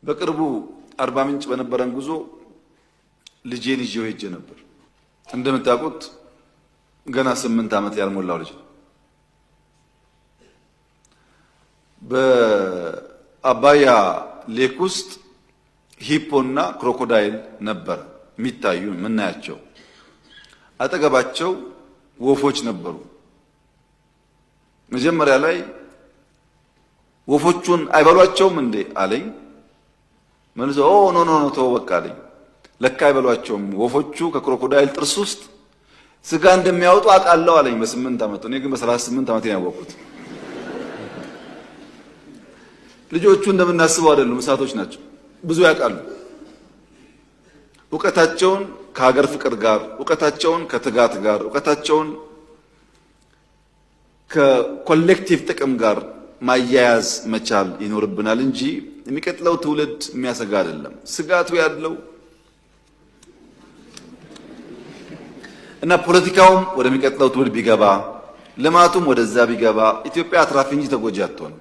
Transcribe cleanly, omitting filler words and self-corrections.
በቅርቡ አርባ ምንጭ በነበረን ጉዞ ልጄን ይዤው ሄጄ ነበር። እንደምታውቁት ገና 8 ዓመት ያልሞላው ልጅ ነው። በአባያ ሌክ ውስጥ ሂፖና ክሮኮዳይል ነበር የሚታዩ የምናያቸው። አጠገባቸው ወፎች ነበሩ። መጀመሪያ ላይ ወፎቹን አይበሏቸውም እንዴ አለኝ። መልሶ ኖ ኖ ኖ ተው በቃ አለኝ። ለካ አይበሏቸውም፣ ወፎቹ ከክሮኮዳይል ጥርስ ውስጥ ስጋ እንደሚያወጡ አውቃለሁ አለኝ። በ8 ዓመቱ። እኔ ግን በ38 ዓመት ነው ያወቅሁት። ልጆቹ እንደምናስበው አይደሉም፣ እሳቶች ናቸው። ብዙ ያውቃሉ። ዕውቀታቸውን ከሀገር ፍቅር ጋር፣ ዕውቀታቸውን ከትጋት ጋር፣ ዕውቀታቸውን ከኮሌክቲቭ ጥቅም ጋር ማያያዝ መቻል ይኖርብናል እንጂ የሚቀጥለው ትውልድ የሚያሰጋ አይደለም። ስጋቱ ያለው እና ፖለቲካውም ወደሚቀጥለው ትውልድ ቢገባ፣ ልማቱም ወደዛ ቢገባ ኢትዮጵያ አትራፊ እንጂ ተጎጂ አትሆንም።